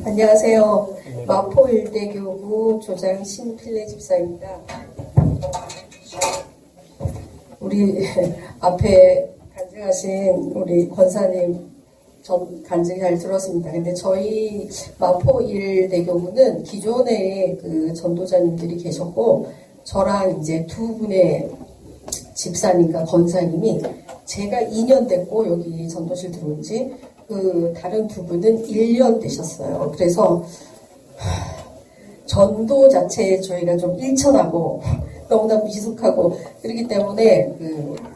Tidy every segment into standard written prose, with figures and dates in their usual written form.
안녕하세요. 마포 일대교구 조장 신필래 집사입니다. 우리 앞에 간증하신 우리 권사님 전 간증 잘 들었습니다. 근데 저희 마포 일대교구는 기존에 그 전도자님들이 계셨고 저랑 이제 두 분의 집사님과 권사님이 제가 2년 됐고 여기 전도실 들어온 지 그 다른 두 분은 1년 되셨어요. 그래서 전도 자체에 저희가 좀 일천하고 너무나 미숙하고 그렇기 때문에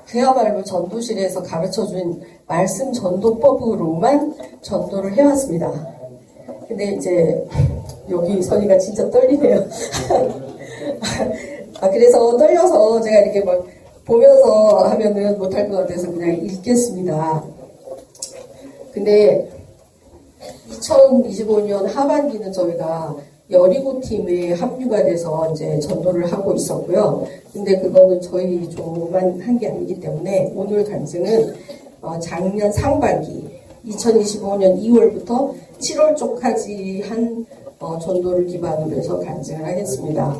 그야말로 전도실에서 가르쳐준 말씀 전도법으로만 전도를 해왔습니다. 근데 이제 여기 선이가 진짜 떨리네요. 그래서 떨려서 제가 이렇게 막 보면서 하면은 못할 것 같아서 그냥 읽겠습니다. 근데 2025년 하반기는 저희가 여리고 팀에 합류가 돼서 이제 전도를 하고 있었고요. 근데 그거는 저희 조만 한 게 아니기 때문에 오늘 간증은 작년 상반기 2025년 2월부터 7월 쪽까지 한 전도를 기반으로 해서 간증을 하겠습니다.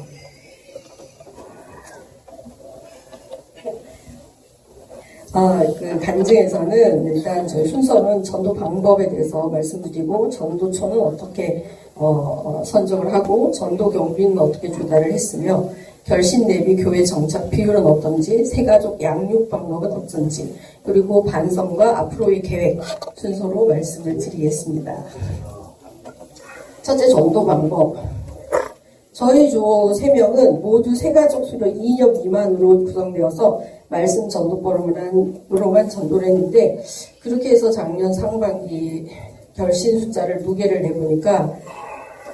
그 간증에서는 일단 저희 순서는 전도 방법에 대해서 말씀드리고 전도처는 어떻게 선정을 하고 전도 경비는 어떻게 조달을 했으며 결신 대비 교회 정착 비율은 어떤지 새가족 양육 방법은 어떤지 그리고 반성과 앞으로의 계획 순서로 말씀을 드리겠습니다. 첫째 전도 방법. 저희 조 3명은 모두 새가족 수료 2년 미만으로 구성되어서 말씀 전도법으로만 전도를 했는데 그렇게 해서 작년 상반기 결신 숫자를 무게를 내보니까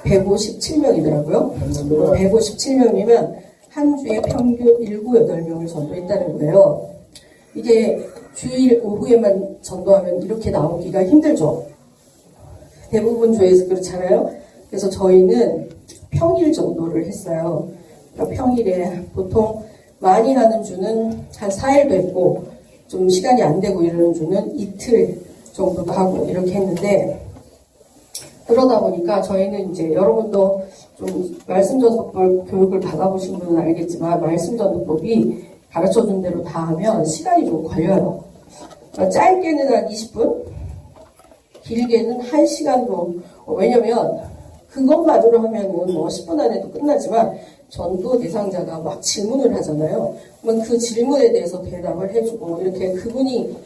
157명이더라고요. 157명이면 한 주에 평균 7, 8명을 전도했다는 거예요. 이게 주일 오후에만 전도하면 이렇게 나오기가 힘들죠. 대부분 조에서 그렇잖아요. 그래서 저희는 평일 전도를 했어요. 그러니까 평일에 보통 많이 하는 주는 한 4일도 했고 좀 시간이 안 되고 이러는 주는 이틀 정도도 하고 이렇게 했는데 그러다 보니까 저희는 이제 여러분도 좀 말씀전도법 교육을 받아보신 분은 알겠지만 말씀전도법이 가르쳐준 대로 다 하면 시간이 좀 걸려요. 그러니까 짧게는 한 20분, 길게는 1시간도 왜냐면 그것만으로 하면은 뭐 10분 안에도 끝나지만 전도 대상자가 막 질문을 하잖아요. 그러면 그 질문에 대해서 대답을 해주고 이렇게 그분이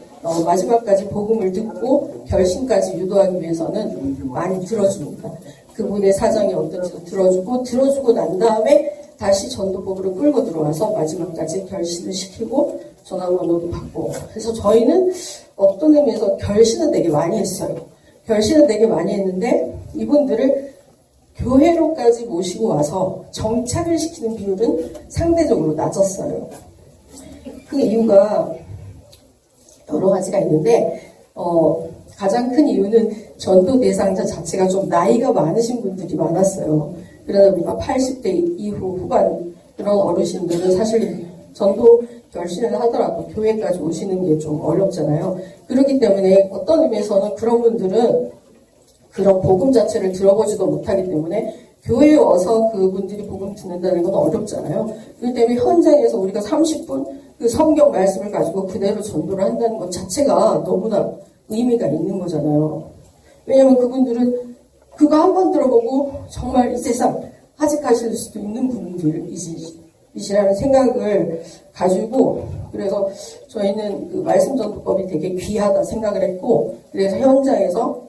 마지막까지 복음을 듣고 결심까지 유도하기 위해서는 많이 들어줍니다. 그분의 사정이 어떤지도 들어주고 난 다음에 다시 전도법으로 끌고 들어와서 마지막까지 결심을 시키고 전화번호도 받고 그래서 저희는 어떤 의미에서 결심은 되게 많이 했어요. 결심은 되게 많이 했는데 이분들을 교회로까지 모시고 와서 정착을 시키는 비율은 상대적으로 낮았어요. 그 이유가 여러 가지가 있는데 가장 큰 이유는 전도 대상자 자체가 좀 나이가 많으신 분들이 많았어요. 그러다 보니까 80대 이후 후반 그런 어르신들은 사실 전도 결심을 하더라도 교회까지 오시는 게 좀 어렵잖아요. 그렇기 때문에 어떤 의미에서는 그런 분들은 그런 복음 자체를 들어보지도 못하기 때문에 교회에 와서 그분들이 복음 듣는다는 건 어렵잖아요. 그렇기 때문에 현장에서 우리가 30분 그 성경 말씀을 가지고 그대로 전도를 한다는 것 자체가 너무나 의미가 있는 거잖아요. 왜냐하면 그분들은 그거 한 번 들어보고 정말 이 세상 하직하실 수도 있는 분들이시라는 생각을 가지고 그래서 저희는 그 말씀 전도법이 되게 귀하다 생각을 했고 그래서 현장에서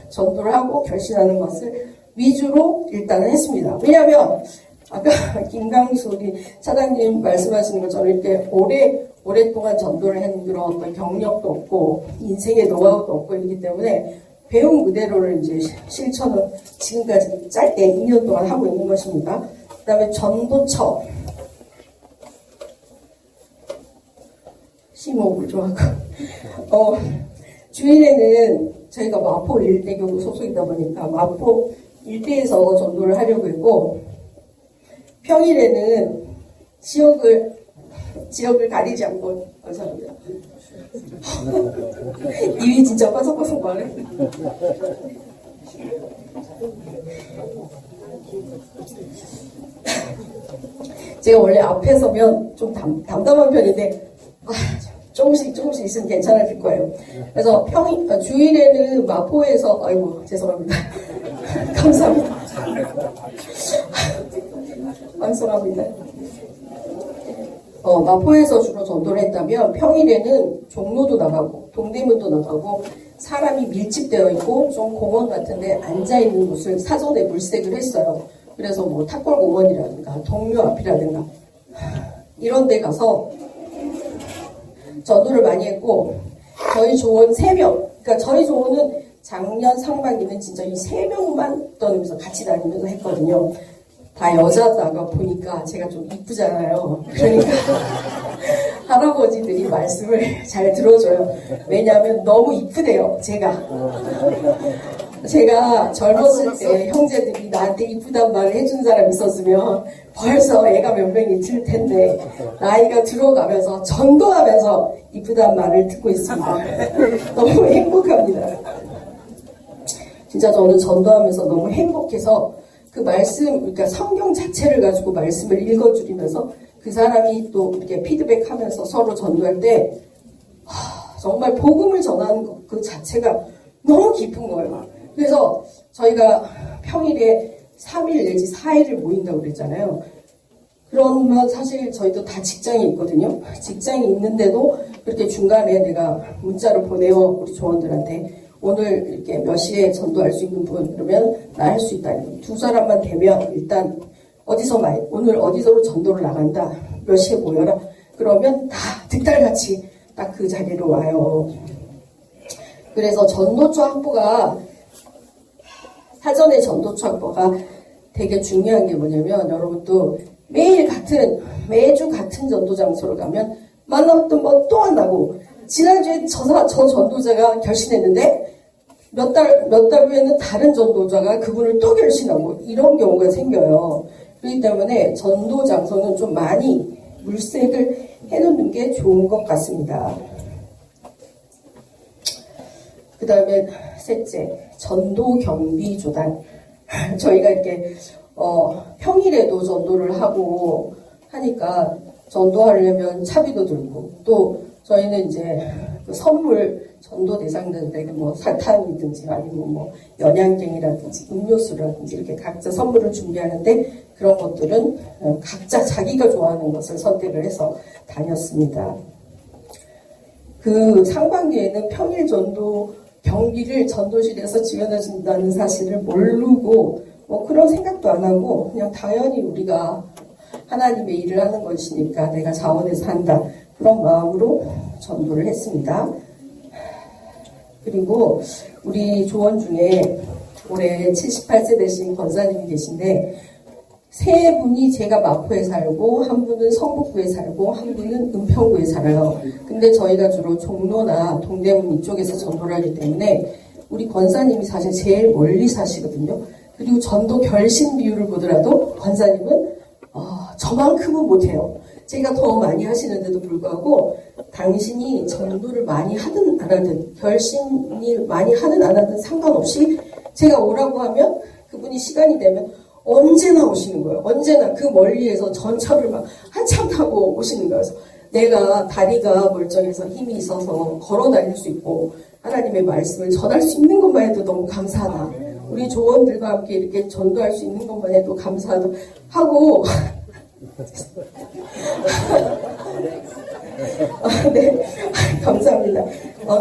전도를 하고 결신하는 것을 위주로 일단은 했습니다. 왜냐하면 아까 김강수 우리 차장님 말씀하시는 것처럼 이렇게 오랫동안 전도를 한 그런 어떤 경력도 없고 인생의 노하우도 없고 이기 때문에 배운 그대로를 이제 실천을 지금까지 짧게 2년 동안 하고 있는 것입니다. 그 다음에 전도처 심호흡을 좀 하고 주일에는 저희가 마포 일대교구 소속이다 보니까 마포 일대에서 전도를 하려고 했고, 평일에는 지역을 가리지 않고, 감사합니다. 입이 진짜 바삭바삭 말해. 제가 원래 앞에 서면 좀 담담한 편인데, 조금씩 있으면 괜찮을 거예요. 그래서 주일에는 마포에서, 아이고, 죄송합니다. 감사합니다. 완성합니다. 마포에서 주로 전도를 했다면 평일에는 종로도 나가고 동대문도 나가고 사람이 밀집되어 있고 좀 공원 같은데 앉아있는 곳을 사전에 물색을 했어요. 그래서 뭐 탁골공원이라든가 동묘 앞이라든가 이런 데 가서 전도를 많이 했고, 저희 조원 3명, 그러니까 저희 조원은 작년 상반기는 진짜 이 3명만 떠들면서 같이 다니면서 했거든요. 다 여자다가 보니까 제가 좀 이쁘잖아요. 그러니까 할아버지들이 말씀을 잘 들어줘요. 왜냐하면 너무 이쁘대요, 제가 젊었을 때 형제들이 나한테 이쁘단 말을 해준 사람 있었으면 벌써 애가 몇 명이 들 텐데, 나이가 들어가면서 전도하면서 이쁘단 말을 듣고 있습니다. 너무 행복합니다. 진짜 저는 전도하면서 너무 행복해서 그 말씀, 그러니까 성경 자체를 가지고 말씀을 읽어주면서 그 사람이 또 이렇게 피드백하면서 서로 전도할 때 정말 복음을 전하는 것 그 자체가 너무 깊은 거예요. 그래서 저희가 평일에 3일 내지 4일을 모인다고 그랬잖아요. 그러면 사실 저희도 다 직장이 있거든요. 직장이 있는데도 그렇게 중간에 내가 문자를 보내요, 우리 조원들한테. 오늘 이렇게 몇 시에 전도할 수 있는 분, 그러면 나 할 수 있다. 2사람만 되면 일단 오늘 어디서로 전도를 나간다. 몇 시에 모여라. 그러면 다 득달같이 딱 그 자리로 와요. 그래서 전도처 확보가, 사전에 전도처 확보가 되게 중요한 게 뭐냐면, 여러분도 매주 같은 전도 장소를 가면 만나면 또 만나고, 지난주에 저 전도자가 결신했는데 몇 달 후에는 다른 전도자가 그분을 또 결신하고 이런 경우가 생겨요. 그렇기 때문에 전도 장소는 좀 많이 물색을 해놓는 게 좋은 것 같습니다. 그 다음에 셋째, 전도 경비 조달. 저희가 이렇게 평일에도 전도를 하고 하니까 전도하려면 차비도 들고, 또 저희는 이제 그 선물 전도 대상자들에게 뭐 사탕이든지 아니면 뭐 연양갱이라든지 음료수라든지 이렇게 각자 선물을 준비하는데, 그런 것들은 각자 자기가 좋아하는 것을 선택을 해서 다녔습니다. 그 상반기에는 평일 전도 경비를 전도실에서 지원해준다는 사실을 모르고 뭐 그런 생각도 안 하고 그냥 당연히 우리가 하나님의 일을 하는 것이니까 내가 자원해서 한다, 그런 마음으로 전도를 했습니다. 그리고 우리 조원 중에 올해 78세 되신 권사님이 계신데, 3분이 제가 마포에 살고, 한 분은 성북구에 살고, 한 분은 은평구에 살아요. 근데 저희가 주로 종로나 동대문 이쪽에서 전도를 하기 때문에 우리 권사님이 사실 제일 멀리 사시거든요. 그리고 전도 결신 비율을 보더라도 권사님은 저만큼은 못해요. 제가 더 많이 하시는데도 불구하고 당신이 전도를 많이 하든 안 하든, 결신이 많이 하든 안 하든 상관없이 제가 오라고 하면 그분이 시간이 되면 언제나 오시는 거예요. 언제나 그 멀리에서 전철을 막 한참 타고 오시는 거예요. 그래서 내가 다리가 멀쩡해서 힘이 있어서 걸어 다닐 수 있고 하나님의 말씀을 전할 수 있는 것만 해도 너무 감사하다. 우리 조원들과 함께 이렇게 전도할 수 있는 것만 해도 감사하다 하고 네, 감사합니다.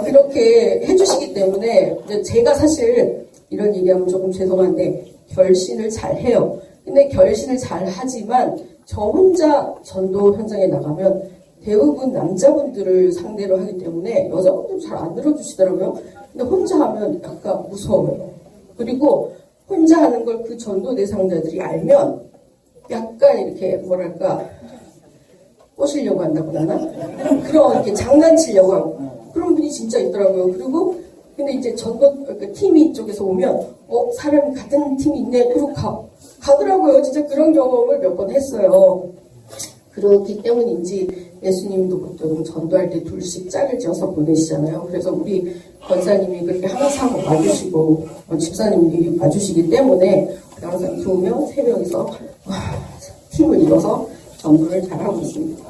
그렇게 해주시기 때문에 제가 사실 이런 얘기하면 조금 죄송한데 결신을 잘 해요. 근데 결신을 잘 하지만 저 혼자 전도 현장에 나가면 대부분 남자분들을 상대로 하기 때문에 여자분들 잘 안 들어주시더라고요. 근데 혼자 하면 약간 무서워요. 그리고 혼자 하는 걸 그 전도 대상자들이 알면 약간 이렇게 뭐랄까 꼬시려고 한다고 하나? 그런 이렇게 장난치려고 하고 그런 분이 진짜 있더라고요. 그리고 근데 이제 전도 그 팀이 이쪽에서 오면 사람이 같은 팀이 있네. 그리고 가더라고요. 진짜 그런 경험을 몇 번 했어요. 그렇기 때문인지 예수님도 보통 전도할 때 둘씩 짝을 지어서 보내시잖아요. 그래서 우리 권사님이 그렇게 항상 와주시고 집사님이 와주시기 때문에 항상 2명, 3명이서 팀을 이뤄서 전도를 잘하고 있습니다.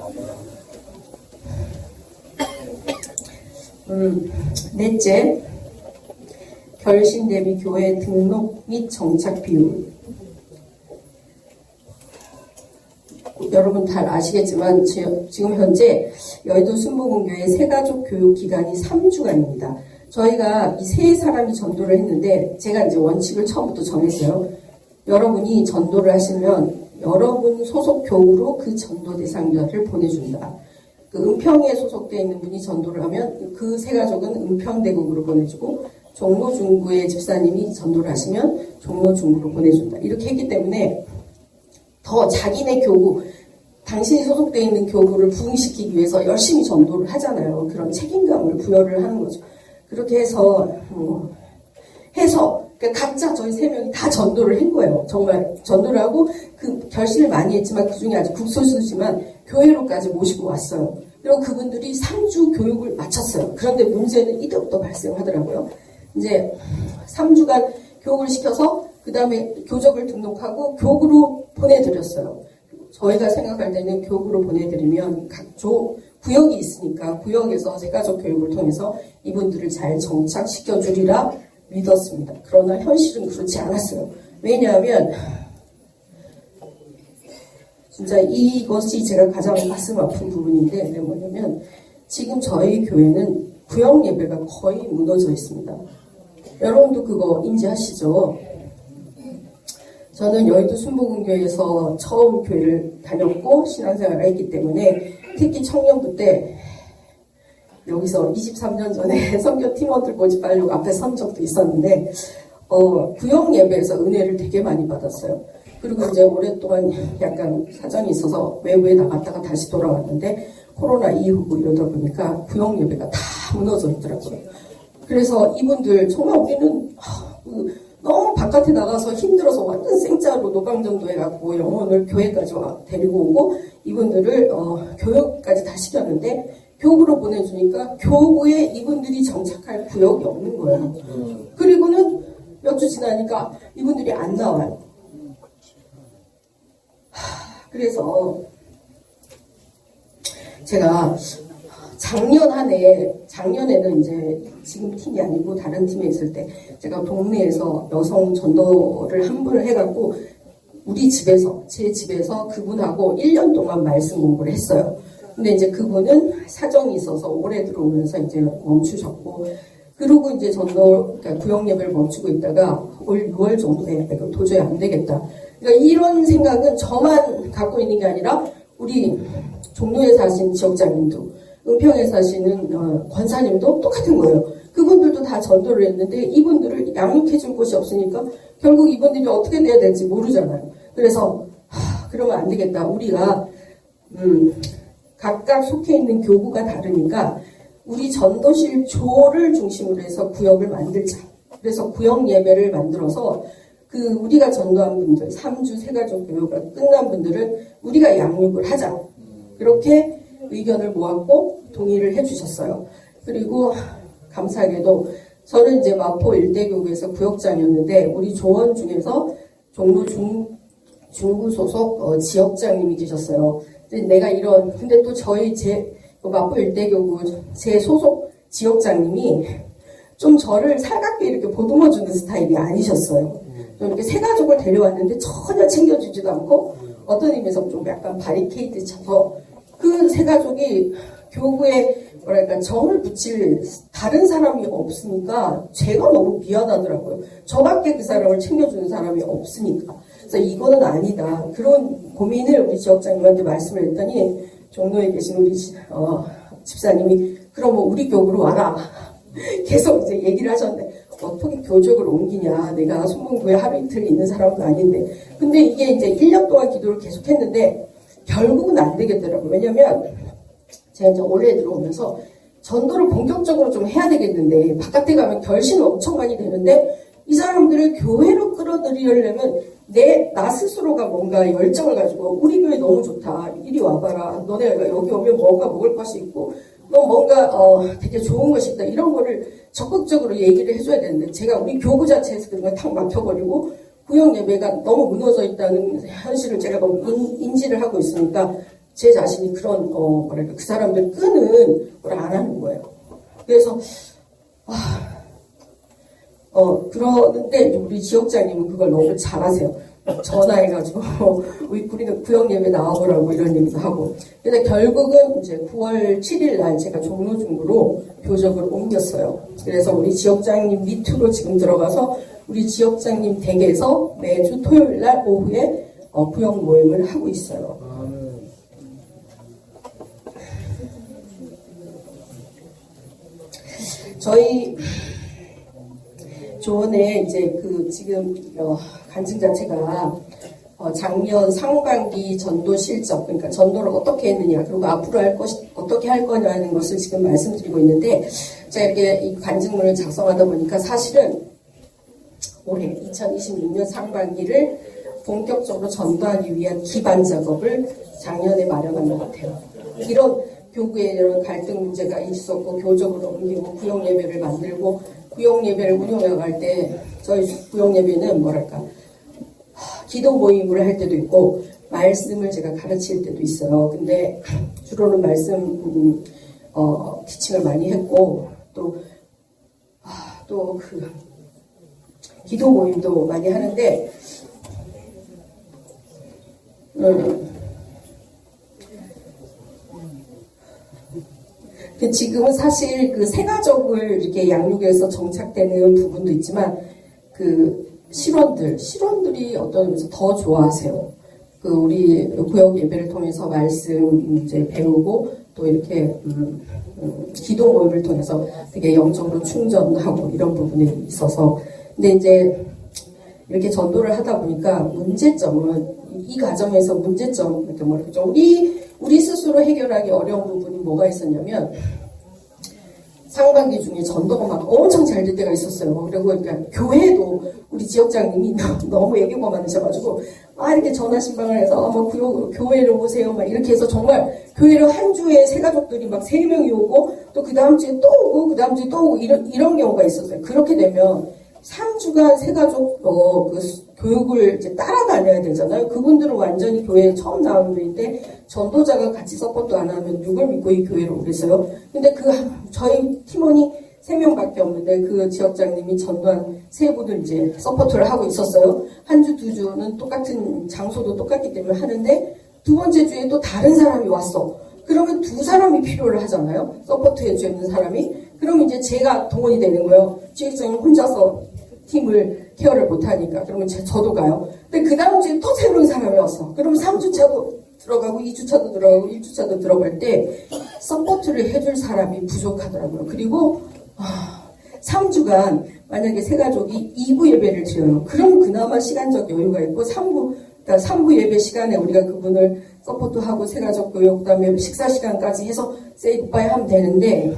넷째, 결신 대비 교회 등록 및 정착 비율. 여러분 잘 아시겠지만 지금 현재 여의도 순복음교회 새가족 교육 기간이 3주간입니다. 저희가 이 세 사람이 전도를 했는데 제가 이제 원칙을 처음부터 정했어요. 여러분이 전도를 하시면 여러분 소속 교구로 그 전도 대상자를 보내준다. 그 은평에 소속되어 있는 분이 전도를 하면 그 세 가족은 은평대국으로 보내주고 종로 중구의 집사님이 전도를 하시면 종로 중구로 보내준다. 이렇게 했기 때문에 더 자기네 교구, 당신이 소속되어 있는 교구를 부흥시키기 위해서 열심히 전도를 하잖아요. 그런 책임감을 부여를 하는 거죠. 그렇게 해서 그러니까 각자 저희 3명이 다 전도를 한 거예요. 정말 전도를 하고 그 결심을 많이 했지만 그중에 아주 극소수지만 교회로까지 모시고 왔어요. 그리고 그분들이 3주 교육을 마쳤어요. 그런데 문제는 이때부터 발생하더라고요. 이제 3주간 교육을 시켜서 그 다음에 교적을 등록하고 교구로 보내드렸어요. 저희가 생각할 때는 교구로 보내드리면 각 구역이 있으니까 구역에서 새가족 교육을 통해서 이분들을 잘 정착시켜주리라 믿었습니다. 그러나 현실은 그렇지 않았어요. 왜냐하면 진짜 이것이 제가 가장 가슴 아픈 부분인데 뭐냐면 지금 저희 교회는 구역 예배가 거의 무너져 있습니다. 여러분도 그거 인지하시죠? 저는 여의도 순복음교회에서 처음 교회를 다녔고 신앙생활을 했기 때문에 특히 청년부 때 여기서 23년 전에 선교 팀원들 모집하려고 앞에 선 적도 있었는데 구역 예배에서 은혜를 되게 많이 받았어요. 그리고 이제 오랫동안 약간 사정이 있어서 외부에 나갔다가 다시 돌아왔는데 코로나 이후고 이러다 보니까 구역 예배가 다 무너져 있더라고요. 그래서 이분들 정말 우리는 너무 바깥에 나가서 힘들어서 완전 생짜로 노방전도 해갖고 영혼을 교회까지 데리고 오고 이분들을 교육까지 다 시켰는데 교구로 보내주니까 교구에 이분들이 정착할 구역이 없는 거예요. 그리고는 몇 주 지나니까 이분들이 안 나와요. 그래서 제가 작년에는 이제 지금 팀이 아니고 다른 팀에 있을 때 제가 동네에서 여성 전도를 한 분을 해갖고 우리 집에서 제 집에서 그분하고 1년 동안 말씀 공부를 했어요. 근데 이제 그분은 사정이 있어서 올해 들어오면서 이제 멈추셨고 그리고 이제 그러니까 구역 예배를 멈추고 있다가 올 6월 정도에 이거 도저히 안 되겠다. 그러니까 이런 생각은 저만 갖고 있는 게 아니라 우리 종로에 사신 지역장님도 은평에 사시는 권사님도 똑같은 거예요. 그분들도 다 전도를 했는데 이분들을 양육해줄 곳이 없으니까 결국 이분들이 어떻게 돼야 될지 모르잖아요. 그래서 그러면 안 되겠다. 우리가 각각 속해 있는 교구가 다르니까 우리 전도실 조를 중심으로 해서 구역을 만들자. 그래서 구역 예배를 만들어서 우리가 전도한 분들 3주 새가족 교육가 끝난 분들은 우리가 양육을 하자. 그렇게 의견을 모았고 동의를 해주셨어요. 그리고 감사하게도 저는 이제 마포 일대교구에서 구역장이었는데 우리 조원 중에서 종로 중구 소속 지역장님이 계셨어요. 근데 또 마포 일대교구 제 소속 지역장님이 좀 저를 살갑게 이렇게 보듬어주는 스타일이 아니셨어요. 좀 이렇게 새 가족을 데려왔는데 전혀 챙겨주지도 않고 어떤 의미에서 좀 약간 바리케이트 쳐서 그 새 가족이 교구에 정을 붙일 다른 사람이 없으니까 제가 너무 미안하더라고요. 저밖에 그 사람을 챙겨주는 사람이 없으니까. 그래서 이거는 아니다. 그런 고민을 우리 지역장님한테 말씀을 했더니 종로에 계신 우리 집사님이 그럼 우리 교구로 와라. 계속 이제 얘기를 하셨는데 어떻게 교적을 옮기냐. 내가 순복음교회 하루 이틀 있는 사람은 아닌데. 근데 이게 이제 1년 동안 기도를 계속했는데 결국은 안 되겠더라고요. 왜냐면 제가 이제 올해 들어오면서 전도를 본격적으로 좀 해야 되겠는데 바깥에 가면 결신 엄청 많이 되는데 이 사람들을 교회로 끌어들이려면 나 스스로가 뭔가 열정을 가지고 우리 교회 너무 좋다. 이리 와봐라. 너네가 여기 오면 뭔가 먹을 것이 있고 너 뭔가 되게 좋은 것이 있다. 이런 거를 적극적으로 얘기를 해줘야 되는데 제가 우리 교구 자체에서 그런 걸 탁 막혀버리고 구역 예배가 너무 무너져 있다는 현실을 제가 너무 인지를 하고 있으니까 제 자신이 그런 뭐랄까 그 사람들 끄는 걸 안 하는 거예요. 그래서 그러는데 우리 지역장님은 그걸 너무 잘하세요. 전화해가지고 우리는 구역 예배 나와보라고 이런 얘기도 하고. 근데 결국은 이제 9월 7일 날 제가 종로 중부로 교적을 옮겼어요. 그래서 우리 지역장님 밑으로 지금 들어가서 우리 지역장님 댁에서 매주 토요일 날 오후에 구역 모임을 하고 있어요. 저희 조원에 이제 지금 간증 자체가 작년 상반기 전도 실적, 그러니까 전도를 어떻게 했느냐, 그리고 앞으로 어떻게 할 거냐는 것을 지금 말씀드리고 있는데, 제가 이렇게 이 간증문을 작성하다 보니까 사실은 올해 2026년 상반기를 본격적으로 전도하기 위한 기반 작업을 작년에 마련한 것 같아요. 이런 교구에 이런 갈등 문제가 있었고 교적으로 옮기고 구역 예배를 만들고 구역 예배를 운영해 갈 때 저희 구역 예배는 뭐랄까 기도 모임을 할 때도 있고 말씀을 제가 가르칠 때도 있어요. 근데 주로는 말씀 티칭을 많이 했고 또 기도 모임도 많이 하는데 지금은 사실 그 새가족을 이렇게 양육해서 정착되는 부분도 있지만 실원들이 어떤 의미에서 더 좋아하세요. 우리 구역 예배를 통해서 말씀 이제 배우고 또 이렇게 기도 모임을 통해서 되게 영적으로 충전하고 이런 부분이 있어서 근데 이제 이렇게 전도를 하다 보니까 문제점은 이 과정에서 문제점 이렇게 뭐랄까 우리 스스로 해결하기 어려운 부분이 뭐가 있었냐면 상반기 중에 전도가 막 엄청 잘 될 때가 있었어요. 그리고 그러니까 교회도 우리 지역장님이 너무 애교가 많으셔가지고 이렇게 전화 신방을 해서 교회로 오세요 막 이렇게 해서 정말 교회로 한 주에 새가족들이 막 3명이 오고 또 그 다음 주에 또 오고 그 다음 주에 또 오고 이런 경우가 있었어요. 그렇게 되면 3주간 새가족 교육을 이제 따라다녀야 되잖아요. 그분들은 완전히 교회에 처음 나오는 분인데 전도자가 같이 서포트 안 하면 누굴 믿고 이 교회로 오겠어요? 근데 저희 팀원이 3명밖에 없는데 그 지역장님이 전도한 3분을 이제 서포트를 하고 있었어요. 한 주, 2주는 똑같은 장소도 똑같기 때문에 하는데 두 번째 주에 또 다른 사람이 왔어. 그러면 2사람이 필요를 하잖아요. 서포트 해주는 사람이. 그럼 이제 제가 동원이 되는 거예요. 지역장님 혼자서 팀을 케어를 못하니까. 그러면 저도 가요. 근데 그 다음 주에 또 새로운 사람이 왔어. 그러면 3주차도 들어가고 2주차도 들어가고 1주차도 들어갈 때 서포트를 해줄 사람이 부족하더라고요. 그리고 3주간 만약에 새가족이 2부 예배를 드려요. 그럼 그나마 시간적 여유가 있고 3부 예배 시간에 우리가 그분을 서포트하고 새가족 교육 그다음에 식사 시간까지 해서 세이 굿바이 하면 되는데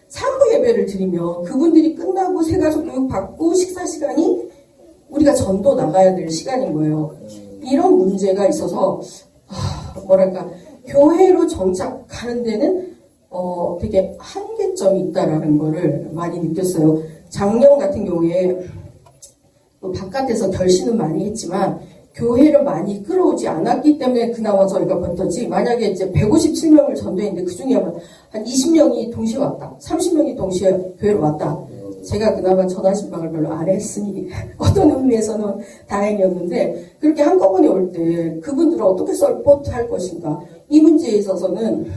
3부 예배를 드리면 그분들이 끝나고 새가족 교육 받고 식사 시간이 우리가 전도 나가야 될 시간인 거예요. 이런 문제가 있어서 뭐랄까 교회로 정착하는 데는 되게 한계점이 있다라는 거를 많이 느꼈어요. 작년 같은 경우에 바깥에서 결신은 많이 했지만 교회를 많이 끌어오지 않았기 때문에 그나마 저희가 버텼지. 만약에 이제 157명을 전도했는데 그 중에 한 20명이 동시에 왔다. 30명이 동시에 교회로 왔다. 제가 그나마 전화신방을 별로 안 했으니 어떤 의미에서는 다행이었는데 그렇게 한꺼번에 올 때 그분들을 어떻게 서포트할 것인가. 이 문제에 있어서는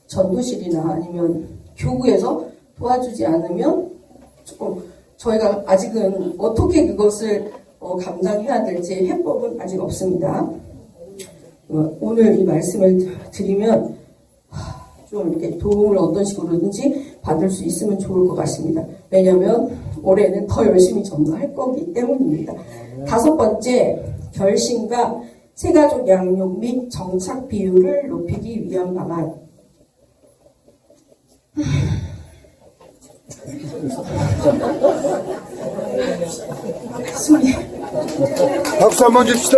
전도실이나 아니면 교구에서 도와주지 않으면 조금 저희가 아직은 어떻게 그것을 감당해야 될지 해법은 아직 없습니다. 오늘 이 말씀을 드리면 좀 이렇게 도움을 어떤 식으로든지 받을 수 있으면 좋을 것 같습니다. 왜냐하면 올해는 더 열심히 전도할 거기 때문입니다. 5번째, 결신과 새가족 양육 및 정착 비율을 높이기 위한 방안. 숨이. 박수 한번 줍시다.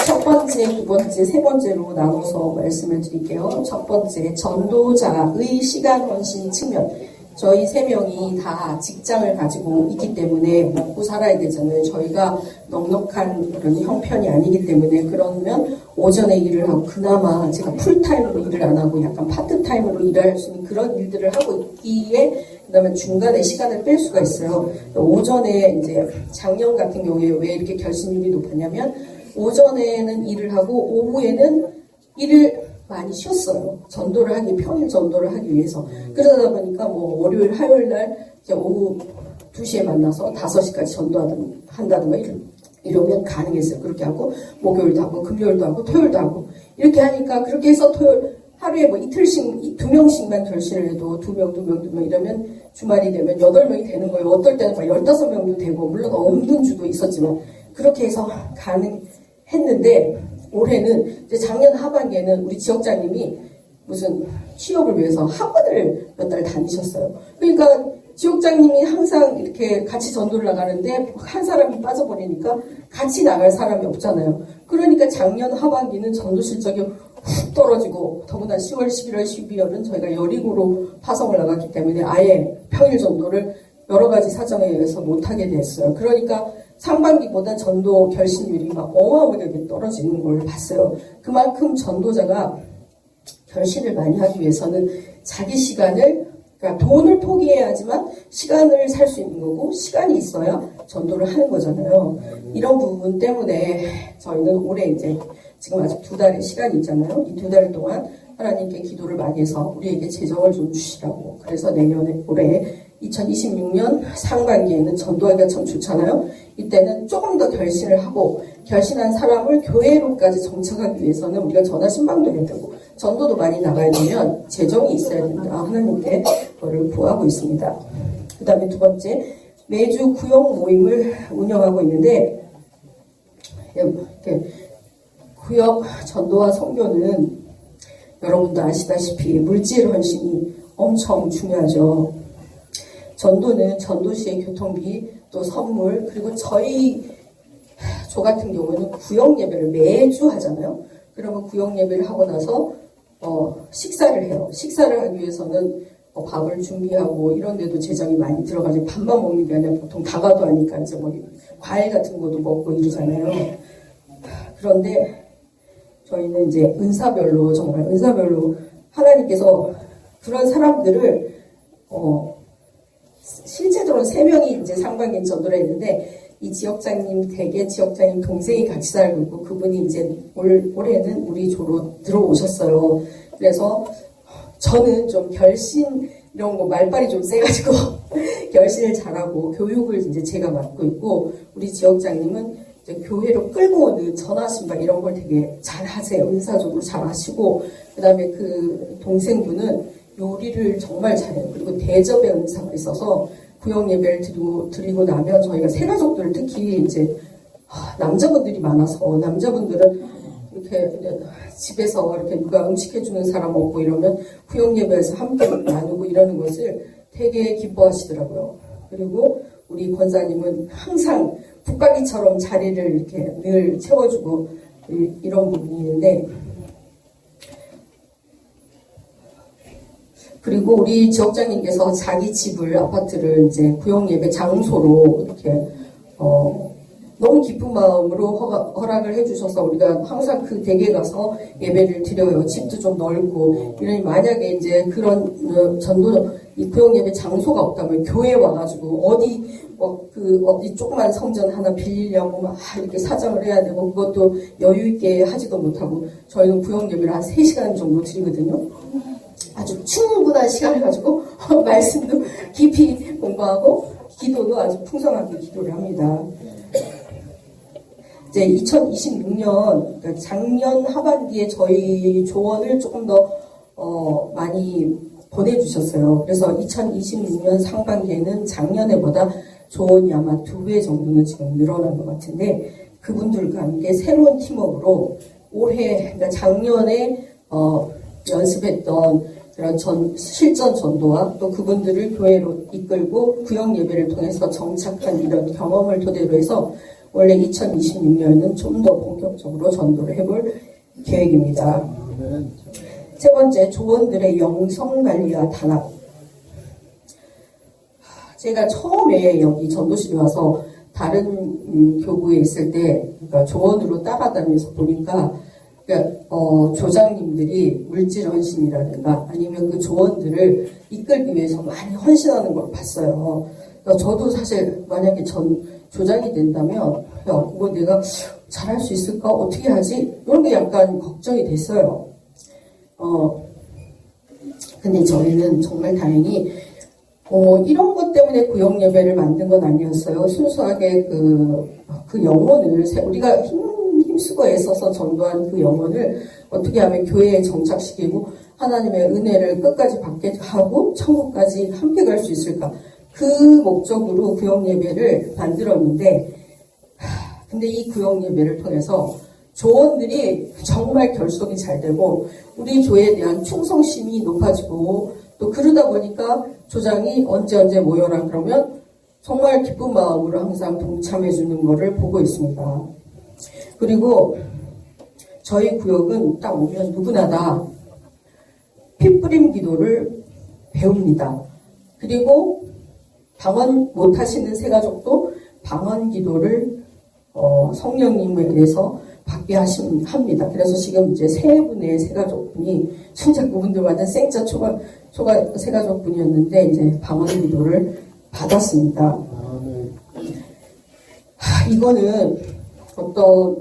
첫 번째, 두 번째, 세 번째로 나눠서 말씀을 드릴게요. 첫 번째, 전도자의 시간 헌신 측면. 저희 세 명이 다 직장을 가지고 있기 때문에 먹고 살아야 되잖아요. 저희가 넉넉한 그런 형편이 아니기 때문에, 그러면 오전에 일을 하고, 그나마 제가 풀타임으로 일을 안 하고 약간 파트타임으로 일할 수 있는 그런 일들을 하고 있기에, 그 다음에 중간에 시간을 뺄 수가 있어요. 오전에 이제 작년 같은 경우에 왜 이렇게 결심률이 높았냐면, 오전에는 일을 하고 오후에는 일을 많이 쉬었어요. 전도를 하기, 평일 전도를 하기 위해서. 그러다 보니까 뭐 월요일, 화요일 날 이제 오후 2시에 만나서 5시까지 전도한다든가 이러면 가능했어요. 그렇게 하고 목요일도 하고 금요일도 하고 토요일도 하고 이렇게 하니까, 그렇게 해서 토요일 하루에 뭐 이틀씩 2명씩만 결실을 해도 2명 이러면 주말이 되면 8명이 되는 거예요. 어떨 때는 막 15명도 되고, 물론 없는 주도 있었지만 그렇게 해서 가능했는데, 올해는 이제 작년 하반기에는 우리 지역장님이 무슨 취업을 위해서 학원을 몇 달 다니셨어요. 그러니까 지역장님이 항상 이렇게 같이 전도를 나가는데 한 사람이 빠져버리니까 같이 나갈 사람이 없잖아요. 그러니까 작년 하반기는 전도 실적이 훅 떨어지고, 더구나 10월, 11월, 12월은 저희가 여리고로 파송을 나갔기 때문에 아예 평일 전도를 여러 가지 사정에 의해서 못하게 됐어요. 그러니까 상반기보다 전도 결신율이 막 어마어마하게 떨어지는 걸 봤어요. 그만큼 전도자가 결신을 많이 하기 위해서는 자기 시간을, 그러니까 돈을 포기해야 하지만 시간을 살 수 있는 거고, 시간이 있어야 전도를 하는 거잖아요. 이런 부분 때문에 저희는 올해 이제 지금 아직 2달의 시간이 있잖아요. 이 2달 동안 하나님께 기도를 많이 해서 우리에게 재정을 좀 주시라고. 그래서 올해 2026년 상반기에는 전도하기가 참 좋잖아요. 이때는 조금 더 결신을 하고, 결신한 사람을 교회로까지 정착하기 위해서는 우리가 전화 신방도 해야 되고 전도도 많이 나가야 되면 재정이 있어야 된다. 하나님께 그거를 구하고 있습니다. 그 다음에 두 번째, 매주 구역 모임을 운영하고 있는데, 이렇게 구역 전도와 선교는 여러분도 아시다시피 물질 헌신이 엄청 중요하죠. 전도는 전도시의 교통비, 또 선물, 그리고 저 같은 경우는 구역 예배를 매주 하잖아요. 그러면 구역 예배를 하고 나서 식사를 해요. 식사를 하기 위해서는 밥을 준비하고 이런 데도 재정이 많이 들어가죠. 밥만 먹는 게 아니라 보통 다가도 하니까 이제 뭐 과일 같은 것도 먹고 이러잖아요. 그런데 저희는 이제 은사별로, 정말 은사별로 하나님께서 그런 사람들을 실제로는 3명이 이제 상반기 전도를 했는데, 이 지역장님, 대개 지역장님 동생이 같이 살고 있고, 그분이 이제 올해는 우리 조로 들어오셨어요. 그래서 저는 좀 결신, 이런 거 말빨이 좀 세가지고, 결신을 잘하고, 교육을 이제 제가 맡고 있고, 우리 지역장님은 이제 교회로 끌고 오는 전화신방 이런 걸 되게 잘 하세요. 은사적으로 잘 하시고, 그 다음에 그 동생분은 요리를 정말 잘해요. 그리고 대접의 은사가 있어서 구역 예배를 드리고 나면 저희가 새가족들, 특히 이제 남자분들이 많아서, 남자분들은 이렇게 집에서 이렇게 누가 음식해주는 사람 없고 이러면 구역 예배에서 함께 나누고 이러는 것을 되게 기뻐하시더라고요. 그리고 우리 권사님은 항상 북가기처럼 자리를 이렇게 늘 채워주고 이런 부분이 있는데, 그리고 우리 지역장님께서 자기 집을, 아파트를 이제 구역 예배 장소로 이렇게 너무 기쁜 마음으로 허락을 해주셔서 우리가 항상 그 댁에 가서 예배를 드려요. 집도 좀 넓고. 이러니 만약에 이제 그런 이 구역 예배 장소가 없다면 교회에 와가지고 어디 조그만 성전 하나 빌리려고 막 이렇게 사정을 해야 되고, 그것도 여유 있게 하지도 못하고, 저희는 구역 예배를 한 3시간 정도 드리거든요. 아주 충분한 시간을 가지고 말씀도 깊이 공부하고 기도도 아주 풍성하게 기도를 합니다. 이제 2026년, 그러니까 작년 하반기에 저희 조언을 조금 더 많이 보내주셨어요. 그래서 2026년 상반기에는 작년에보다 조언이 아마 2배 정도는 지금 늘어난 것 같은데, 그분들과 함께 새로운 팀워크로 올해, 그러니까 작년에 연습했던 그런 실전 전도와 또 그분들을 교회로 이끌고 구역 예배를 통해서 정착한 이런 경험을 토대로 해서 원래 2026년에는 좀 더 본격적으로 전도를 해볼 계획입니다. 세 번째, 조원들의 영성관리와 단합. 제가 처음에 여기 전도실에 와서 다른 교구에 있을 때, 그러니까 조원으로 따라다니면서 보니까, 그러니까 조장님들이 물질 헌신이라든가 아니면 그 조원들을 이끌기 위해서 많이 헌신하는 걸 봤어요. 그러니까 저도 사실 만약에 전 조장이 된다면, 야, 그거 내가 잘할 수 있을까? 어떻게 하지? 이런 게 약간 걱정이 됐어요. 근데 저희는 정말 다행히 이런 것 때문에 구역 예배를 만든 건 아니었어요. 순수하게 그 영혼을 우리가 힘쓰고 애써서 전도한 그 영혼을 어떻게 하면 교회에 정착시키고 하나님의 은혜를 끝까지 받게 하고 천국까지 함께 갈 수 있을까? 그 목적으로 구역 예배를 만들었는데, 근데 이 구역 예배를 통해서 조원들이 정말 결속이 잘 되고 우리 교회에 대한 충성심이 높아지고 또 그러다 보니까 조장이 언제 모여라 그러면 정말 기쁜 마음으로 항상 동참해 주는 것을 보고 있습니다. 그리고 저희 구역은 딱 오면 누구나 다 핏부림 기도를 배웁니다. 그리고 방언 못하시는 새가족도 방언 기도를 성령님에 대해서 받게 합니다. 그래서 지금 이제 세 분의 새가족분이 진짜 그분들 완전 생짜 초가 새가족분이었는데 이제 방언 기도를 받았습니다. 이거는 어떤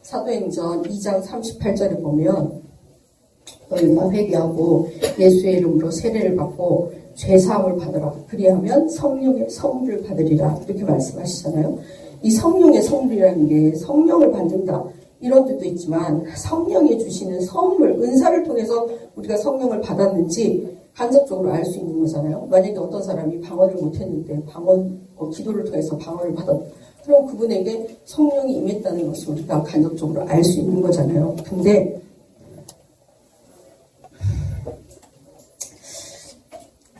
사도행전 2장 38절에 보면 너희가 회개하고 예수의 이름으로 세례를 받고 죄사함을 받으라. 그리하면 성령의 선물을 받으리라. 이렇게 말씀하시잖아요. 이 성령의 선물이라는 게 성령을 받는다. 이런 뜻도 있지만 성령이 주시는 선물, 은사를 통해서 우리가 성령을 받았는지 간접적으로 알 수 있는 거잖아요. 만약에 어떤 사람이 방언을 못했는데 기도를 통해서 방언을 받았다. 그럼 그분에게 성령이 임했다는 것을 우리가 간접적으로 알 수 있는 거잖아요. 근데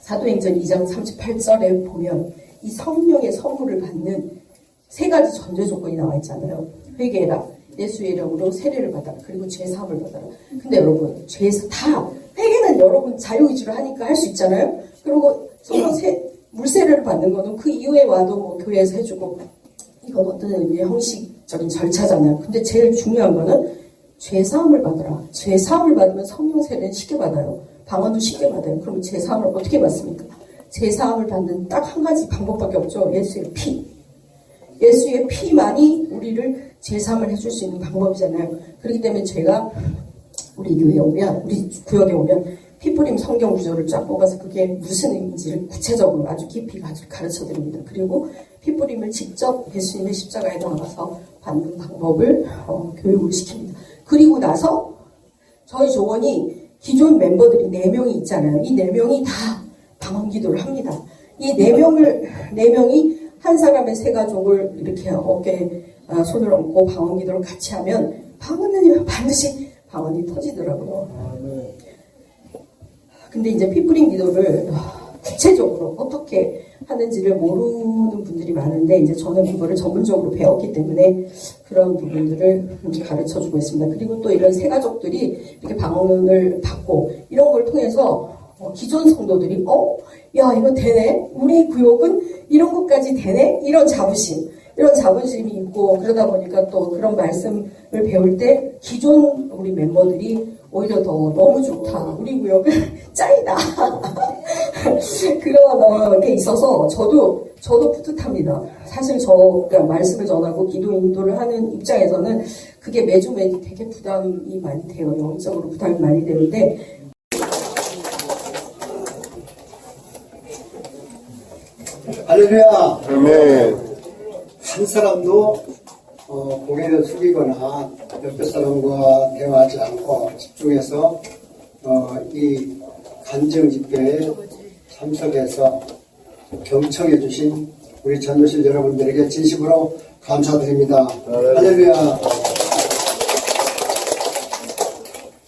사도행전 2장 38절에 보면 이 성령의 선물을 받는 세 가지 전제 조건이 나와 있잖아요. 회개해라. 예수의 이름으로 세례를 받아라. 그리고 죄사함을 받아라. 근데 여러분, 회개는 여러분 자유의지로 하니까 할 수 있잖아요. 그리고 성령 물세례를 받는 거는 그 이후에 와도 뭐 교회에서 해주고 이건 어떤 의미의 형식적인 절차잖아요. 근데 제일 중요한 거는 죄사함을 받아라. 죄사함을 받으면 성령 세례는 쉽게 받아요. 방언도 쉽게 받아요. 그럼 죄사함을 어떻게 받습니까? 죄사함을 받는 딱 한 가지 방법밖에 없죠. 예수의 피. 예수의 피만이 우리를 제사함을 해줄 수 있는 방법이잖아요. 그렇기 때문에 제가 우리 교회에 오면, 우리 구역에 오면 피뿌림 성경 구절을 쫙 뽑아서 그게 무슨 의미인지를 구체적으로 아주 깊이 가르쳐 드립니다. 그리고 피뿌림을 직접 예수님의 십자가에 나가서 받는 방법을 교육을 시킵니다. 그리고 나서 저희 조원이 기존 멤버들이 4명이 있잖아요. 이 4명이 다 방언 기도를 합니다. 이 4명이 한 사람의 세 가족을 이렇게 어깨에 손을 얹고 방언 기도를 같이 하면 방언은 반드시 방언이 터지더라고요. 근데 이제 피뿌림 기도를 구체적으로 어떻게 하는지를 모르는 분들이 많은데 이제 저는 그거를 전문적으로 배웠기 때문에 그런 부분들을 가르쳐주고 있습니다. 그리고 또 이런 세 가족들이 이렇게 방언을 받고 이런 걸 통해서 기존 성도들이 야 이거 되네? 우리 구역은 이런 것까지 되네? 이런 자부심이 있고 그러다 보니까 또 그런 말씀을 배울 때 기존 우리 멤버들이 오히려 더 너무 좋다. 우리 구역은 짱이다. 그런 게 있어서 저도 뿌듯합니다. 사실 그러니까 말씀을 전하고 기도 인도를 하는 입장에서는 그게 매주 되게 부담이 많이 돼요. 영적으로 부담이 많이 되는데 할렐루야. 아멘. 한 사람도 고개를 숙이거나 옆에 사람과 대화하지 않고 집중해서 이 간증 집회에 참석해서 경청해 주신 우리 전도실 여러분들에게 진심으로 감사드립니다. 할렐루야.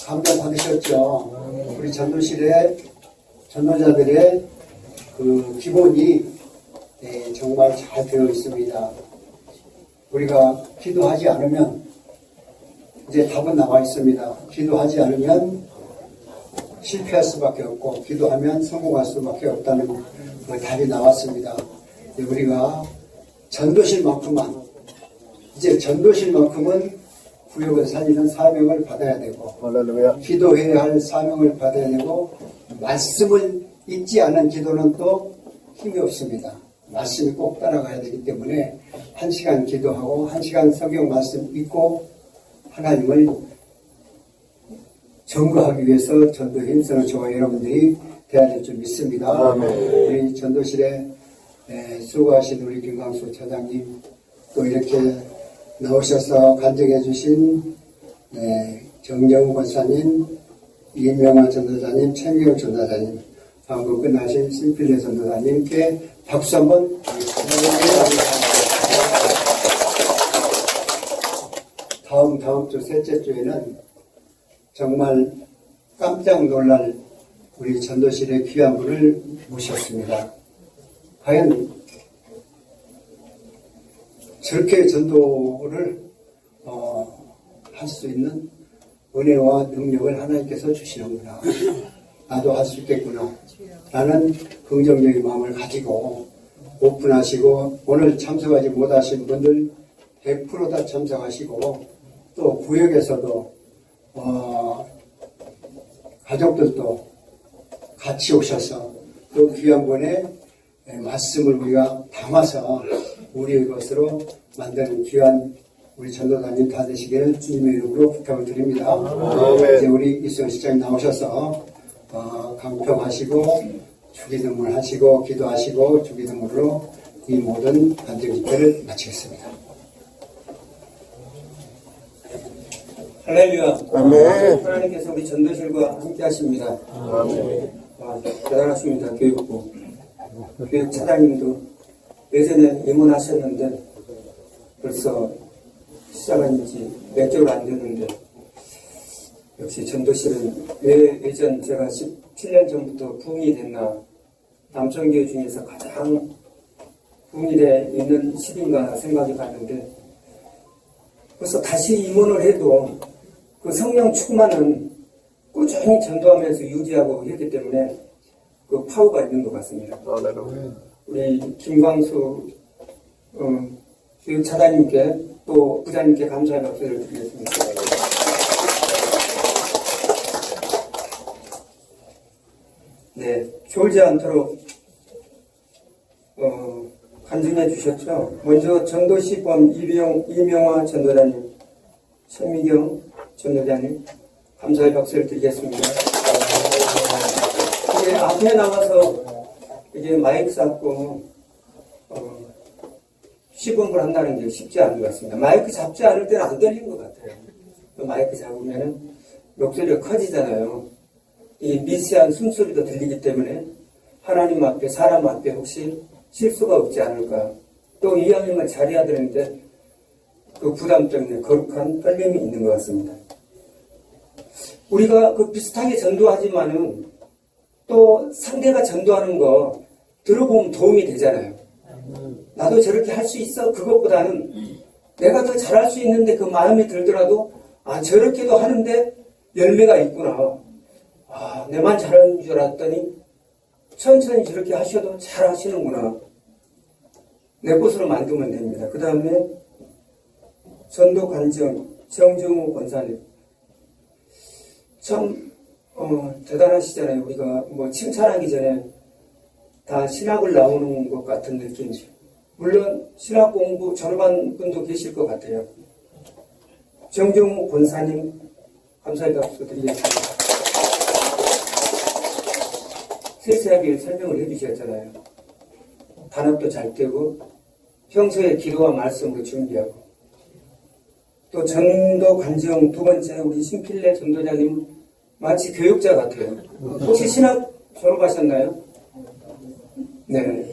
감동 받으셨죠? 우리 전도실의 전도자들의 그 기본이 정말 잘 되어 있습니다. 우리가 기도하지 않으면 이제 답은 나와 있습니다. 기도하지 않으면 실패할 수밖에 없고 기도하면 성공할 수밖에 없다는 그 답이 나왔습니다. 우리가 전도실만큼만 이제 전도실만큼은 구역을 살리는 사명을 받아야 되고 할렐루야. 기도해야 할 사명을 받아야 되고 말씀을 잊지 않은 기도는 또 힘이 없습니다. 말씀이 꼭 따라가야 되기 때문에 1시간 기도하고 1시간 성경 말씀 읽고 하나님을 전거하기 위해서 전도에 힘쓰는 저와 여러분들이 되어야 될 줄 믿습니다. 아멘. 우리 전도실에 수고하신 우리 김광수 차장님 또 이렇게 나오셔서 간증해 주신 정정우 권사님, 이명환 전도자님, 최미영 전도자님, 방금 끝나신 신필레 전도자님께 박수 한번 드리겠습니다. 다음 주 셋째 주에는 정말 깜짝 놀랄 우리 전도실의 귀한 분을 모셨습니다. 과연 저렇게 전도를 할 수 있는 은혜와 능력을 하나님께서 주시는구나. 나도 할 수 있겠구나. 라는 긍정적인 마음을 가지고 오픈하시고 오늘 참석하지 못하신 분들 100% 다 참석하시고 또 구역에서도 가족들도 같이 오셔서 또 귀한 분의 말씀을 우리가 담아서 우리의 것으로 만드는 귀한 우리 전도사님 다 되시기를 주님의 이름으로 부탁을 드립니다. 이제 우리 이수영 시장님 나오셔서 강평하시고 주기도문 하시고 기도하시고 주기도문으로 이 모든 간증 집회를 마치겠습니다. 할렐루야. 아멘. 하나님께서 우리 전도실과 함께 하십니다. 대단하십니다. 교육부. 교육 차장님도 예전에 입문하셨는데 벌써 시작한 지 몇 개월 안 됐는데 역시 전도실은 왜 예전 제가 17년 전부터 부흥이 됐나 남천교회 중에서 가장 부흥이 돼 있는 시기인가 생각이 갔는데 그래서 다시 임원을 해도 그 성령 충만은 꾸준히 전도하면서 유지하고 했기 때문에 그 파워가 있는 것 같습니다. 우리 김광수 교육 차장님께 또 부장님께 감사의 박수를 드리겠습니다. 네, 졸지 않도록 간증해 주셨죠. 먼저 전도시범 이명화 전도자님, 최미경 전도자님 감사의 박수를 드리겠습니다. 이게 앞에 나가서 이게 마이크 잡고 시범을 한다는 게 쉽지 않은 것 같습니다. 마이크 잡지 않을 때는 안 들리는 것 같아요. 또 마이크 잡으면은 목소리가 커지잖아요. 이 미세한 숨소리도 들리기 때문에 하나님 앞에 사람 앞에 혹시 실수가 없지 않을까. 또 이왕이면 잘해야 되는데 그 부담 때문에 거룩한 떨림이 있는 것 같습니다. 우리가 그 비슷하게 전도하지만은 또 상대가 전도하는 거 들어보면 도움이 되잖아요. 나도 저렇게 할 수 있어. 그것보다는 내가 더 잘할 수 있는데 그 마음이 들더라도 저렇게도 하는데 열매가 있구나. 내만 잘하는 줄 알았더니 천천히 저렇게 하셔도 잘 하시는구나. 내 것으로 만들면 됩니다. 그 다음에 전도 간증 정정우 권사님 참 대단하시잖아요. 우리가 뭐 칭찬하기 전에 다 신학을 나오는 것 같은 느낌이죠. 물론 신학 공부 전후반 분도 계실 것 같아요. 정정우 권사님 감사의 박수 드리겠습니다. 세세하게 설명을 해주셨잖아요. 단합도 잘 되고 평소에 기도와 말씀으로 준비하고 또 전도 간증 두 번째 우리 신필레 전도자님 마치 교육자 같아요. 혹시 신학 졸업하셨나요? 네.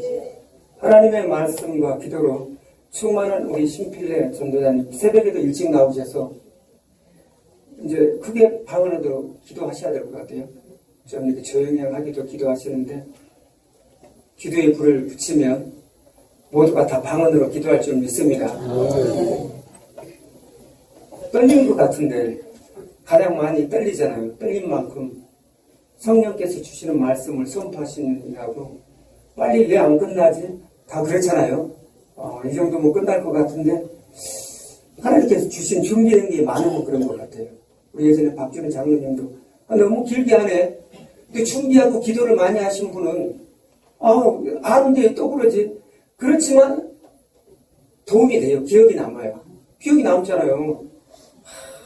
하나님의 말씀과 기도로 충만한 우리 신필레 전도자님 새벽에도 일찍 나오셔서 이제 크게 방언으로 기도하셔야 될 것 같아요. 좀 이렇게 조용히 하기도 기도하시는데 기도에 불을 붙이면 모두가 다 방언으로 기도할 줄 믿습니다. 떨리는 것 같은데 가장 많이 떨리잖아요. 떨린 만큼 성령께서 주시는 말씀을 선포하시느라고 빨리 왜 안 끝나지? 다 그렇잖아요. 이 정도면 끝날 것 같은데 하나님께서 주신 준비된 게 많으면 그런 것 같아요. 우리 예전에 박준희 장로님도 너무 길게 하네. 근데 준비하고 기도를 많이 하신 분은 아는데 또 그러지. 그렇지만 도움이 돼요. 기억이 남아요. 기억이 남잖아요.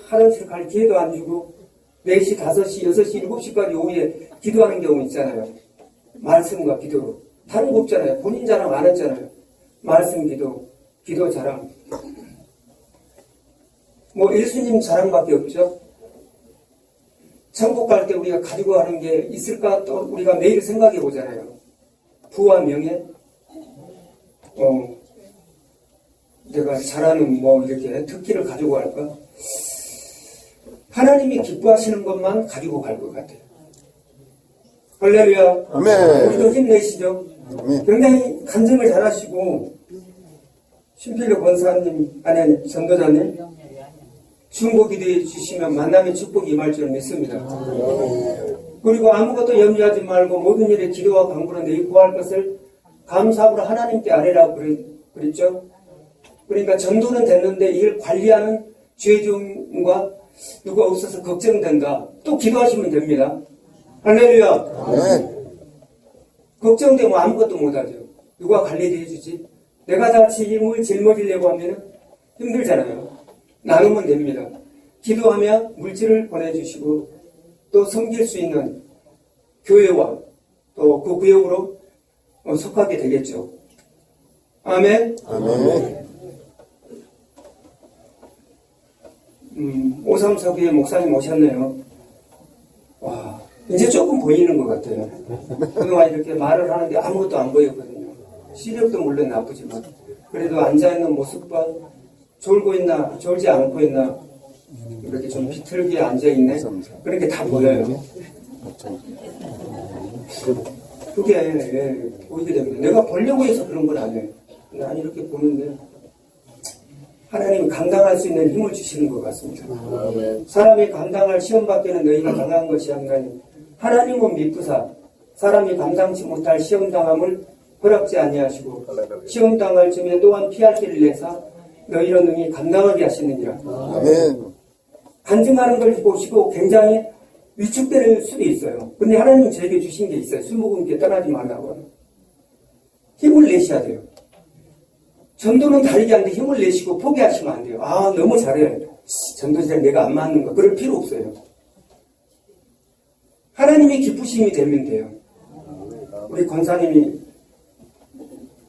화장실 갈 기회도 안 주고 4시, 5시, 6시, 7시까지 오후에 기도하는 경우 있잖아요. 말씀과 기도로. 다른 거 없잖아요. 본인 자랑 안 했잖아요. 말씀 기도, 기도 자랑. 뭐 예수님 자랑밖에 없죠. 천국 갈 때 우리가 가지고 가는 게 있을까 또 우리가 매일 생각해 보잖아요. 부와 명예, 내가 잘하는 뭐 이렇게 특기를 가지고 갈까? 하나님이 기뻐하시는 것만 가지고 갈 것 같아요. 할렐루야. 아멘. 우리도 힘내시죠. 아멘. 굉장히 간증을 잘하시고 신필로 권사님, 아니 전도자님 중보 기도해 주시면 만남의 축복이 임할 줄 믿습니다. 그리고 아무것도 염려하지 말고 모든 일에 기도와 간구로 내 구할 것을 감사함으로 하나님께 아뢰라고 그랬죠. 그러니까 전도는 됐는데 이걸 관리하는 죄종과 누가 없어서 걱정된다. 또 기도하시면 됩니다. 할렐루야. 네. 걱정되면 아무것도 못하죠. 누가 관리를 해주지? 내가 다 책임을 짊어지려고 하면 힘들잖아요. 나누면 됩니다. 기도하며 물질을 보내주시고 또 섬길 수 있는 교회와 또 그 구역으로 속하게 되겠죠. 아멘. 아멘. 오삼서교회 목사님 오셨네요. 와, 이제 조금 보이는 것 같아요. 그동안 이렇게 말을 하는데 아무것도 안 보였거든요. 시력도 물론 나쁘지만 그래도 앉아있는 모습과 졸고 있나 졸지 않고 있나 이렇게 좀 비틀게 앉아있네. 그렇게 다 보여요. 그게 보이게 됩니다. 내가 보려고 해서 그런 건 아니에요. 난 이렇게 보는데 하나님은 감당할 수 있는 힘을 주시는 것 같습니다. 사람이 감당할 시험 밖에는 너희가 강한 것이 아니라니 하나님은 미쁘사 사람이 감당치 못할 시험 당함을 허락지 아니하시고 시험 당할 즈음에 또한 피할 길을 내사 너희로 능히 감당하게 하시느니라. 아멘. 간증하는 걸 보시고 굉장히 위축될 수도 있어요. 근데 하나님은 저에게 주신 게 있어요. 술 먹으면 이렇게 떠나지 말라고. 힘을 내셔야 돼요. 전도는 다르게 하는데 힘을 내시고 포기하시면 안 돼요. 너무 잘해. 전도지랑 내가 안 맞는 거. 그럴 필요 없어요. 하나님이 기쁘심이 되면 돼요. 우리 권사님이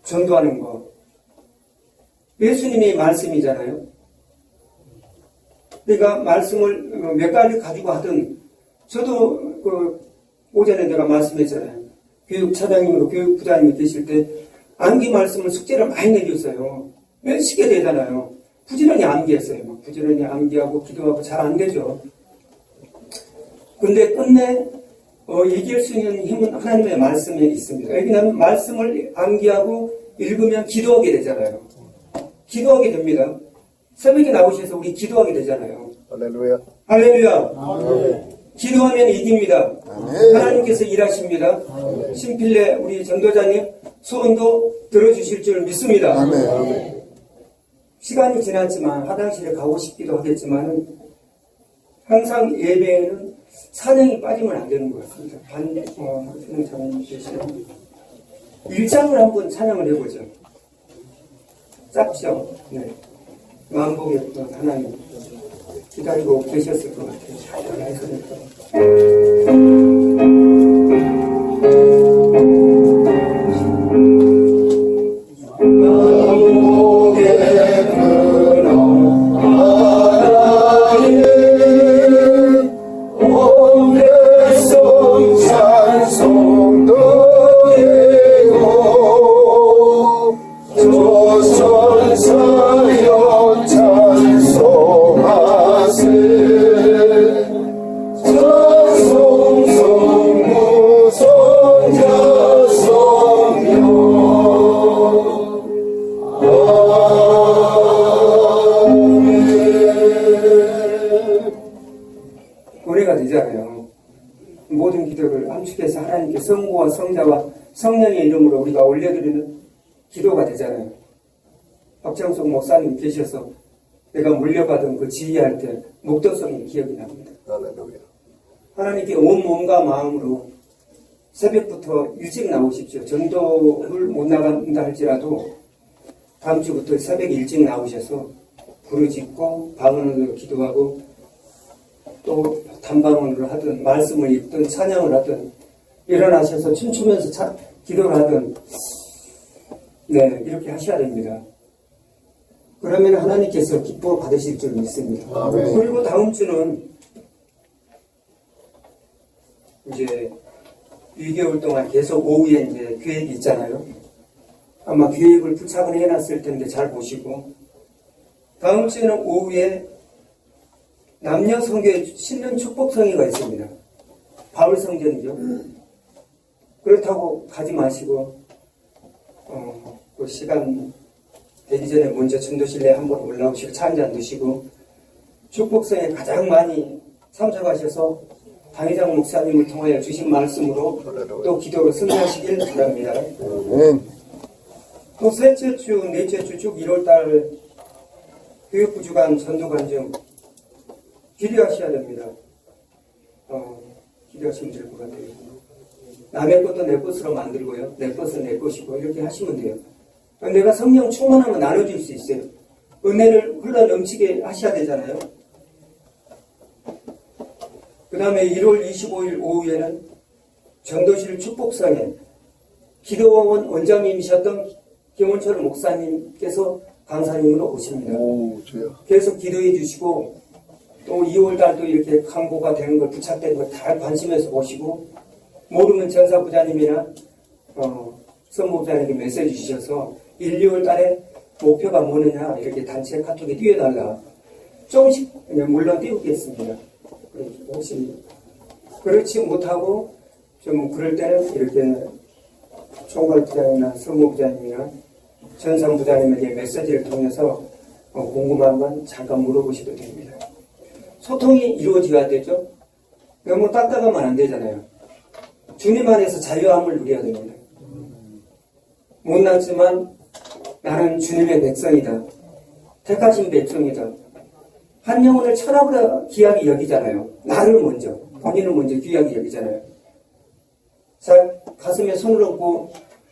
전도하는 거. 예수님의 말씀이잖아요. 그러니까 말씀을 몇 가지 가지고 하든 저도 오전에 내가 말씀했잖아요. 교육차장님으로 교육부장님이 계실 때 암기 말씀을 숙제를 많이 내줬어요. 몇 시게 되잖아요. 부지런히 암기했어요. 부지런히 암기하고 기도하고 잘 안 되죠. 근데 끝내 이길 수 있는 힘은 하나님의 말씀에 있습니다. 왜냐하면 말씀을 암기하고 읽으면 기도하게 되잖아요. 기도하게 됩니다. 새벽에 나오셔서 우리 기도하게 되잖아요. 할렐루야. 할렐루야. 아멘. 기도하면 이깁니다. 아멘. 하나님께서 일하십니다. 신필래 우리 전도자님 소원도 들어주실 줄 믿습니다. 아멘. 시간이 지났지만 화장실에 가고 싶기도 하겠지만 항상 예배에는 찬양이 빠지면 안 되는 것 같습니다. 찬양자님 계시면 1장을 한번 찬양을 해보죠. 짧죠? 네. 마음복의 하나님 기다리고 계셨을 것 같아요. 찬송하세 찬송 되잖아요. 모든 기도를 함축해서 하나님께 성부와 성자와 성령의 이름으로 우리가 올려드리는 기도가 되잖아요. 박정석 목사님 계셔서 내가 물려받은 그 지휘할 때 목도성이 기억이 납니다. 할렐루야. 하나님께 온 몸과 마음으로 새벽부터 일찍 나오십시오. 전도를 못 나간다 할지라도 다음 주부터 새벽 일찍 나오셔서 부르짖고 방언으로 기도하고 또 단방언으로 하든 말씀을 읽든 찬양을 하든 일어나셔서 춤추면서 기도를 하든 네 이렇게 하셔야 됩니다. 그러면 하나님께서 기뻐 받으실 줄 믿습니다. 아멘. 그리고 다음 주는 이제 2개월 동안 계속 오후에 이제 계획이 있잖아요. 아마 계획을 부착을 해놨을 텐데 잘 보시고 다음 주에는 오후에 남녀 성교에 신년 축복성회가 있습니다. 바울 성전이죠. 그렇다고 가지 마시고 그 시간 되기 전에 먼저 전도실내에 한번 올라오시고 차 한잔 드시고 축복성에 가장 많이 참석하셔서 당회장 목사님을 통하여 주신 말씀으로 또 기도로 승리하시길 바랍니다. 아멘. 또 셋째 주, 넷째 주 쭉 1월달 교육부 주간 전도관정 기도하셔야 됩니다. 기도하시면 될 것 같아요. 남의 것도 내 것으로 만들고요. 내 것은 내 것이고 이렇게 하시면 돼요. 내가 성령 충만하면 나눠줄 수 있어요. 은혜를 흘러 넘치게 하셔야 되잖아요. 그 다음에 1월 25일 오후에는 전도실 축복상에 기도원 원장님이셨던 김원철 목사님께서 강사님으로 오십니다. 오, 주여. 계속 기도해 주시고 또 2월달도 이렇게 강보가 되는 걸 부착되는 걸 다 관심에서 보시고 모르면 전사부장님이나 선무부장님께 메시지 주셔서 1, 2월달에 목표가 뭐느냐 이렇게 단체 카톡에 띄워달라. 조금씩 물론 띄우겠습니다. 혹시 그렇지 못하고 좀 그럴 때는 이렇게 총괄부장이나 선무부장님이나 전상부장님에게 메시지를 통해서 궁금한 건 잠깐 물어보셔도 됩니다. 소통이 이루어져야 되죠. 너무 딱딱하면 안 되잖아요. 주님 안에서 자유함을 누려야 됩니다. 못났지만 나는 주님의 백성이다. 택하신 백성이다. 한 영혼을 천하보다 귀하게 여기잖아요. 나를 먼저, 본인을 먼저 귀하게 여기잖아요. 자, 가슴에 손을 얹고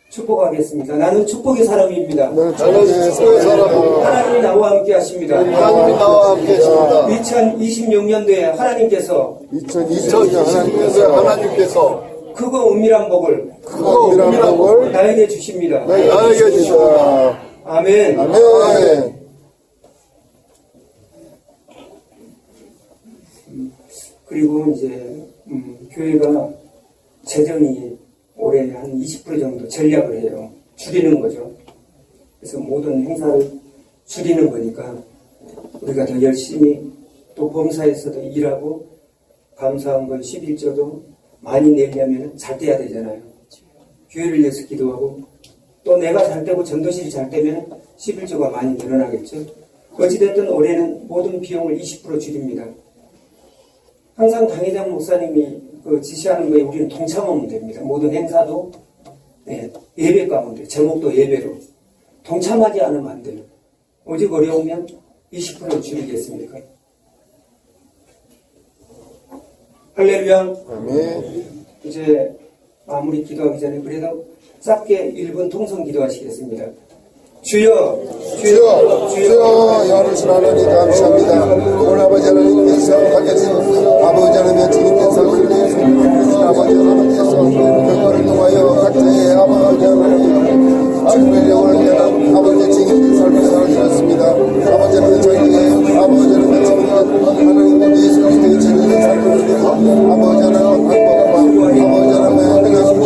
축복하겠습니다. 나는 축복의 사람입니다. 나는 축복의 사람입니다. 하나님이 나와 함께 하십니다. 하나님이 나와 함께 하십니다. 2026년도에 하나님께서 2020년에 하나님께서 크고 은밀한 복을 크고 은밀한 복을 나에게 주십니다. 나에게 주시다. 아멘. 아멘. 그리고 이제 교회가 재정이 올해 한 20% 정도 전략을 해요. 줄이는 거죠. 그래서 모든 행사를 줄이는 거니까 우리가 더 열심히 또 범사에서도 일하고 감사한 건 11조도 많이 내려면 잘 돼야 되잖아요. 교회를 위해서 기도하고 또 내가 잘 되고 전도실이 잘 되면 11조가 많이 늘어나겠죠. 어찌됐든 올해는 모든 비용을 20% 줄입니다. 항상 당회장 목사님이 지시하는 거에 우리는 동참하면 됩니다. 모든 행사도 예배 가운데 제목도 예배로 동참하지 않으면 안 돼요. 오직 어려우면 20% 줄이겠습니까? 할렐루야. 아멘. 이제 마무리 기도하기 전에 그래도 짧게 1분 통성 기도하시겠습니다. 주여, 주여, 주여, 여러분 하나님 감사합니다. 오늘 아버지 하나님께서 하겠습니다. 아버지 하나님 주님께서 우리를 아버지 하나님께서 그거를 통하여 각자의 아버지 하나님 주님의 영혼을 위한 아버지 증인의 삶을 살아주셨습니다. 아버지 하나님 저희에게 아버지 하나님 하나님 예수 그리스도의 증인의 삶을 누리고 아버지 하나님 방법과 아버지 하나님 행하시고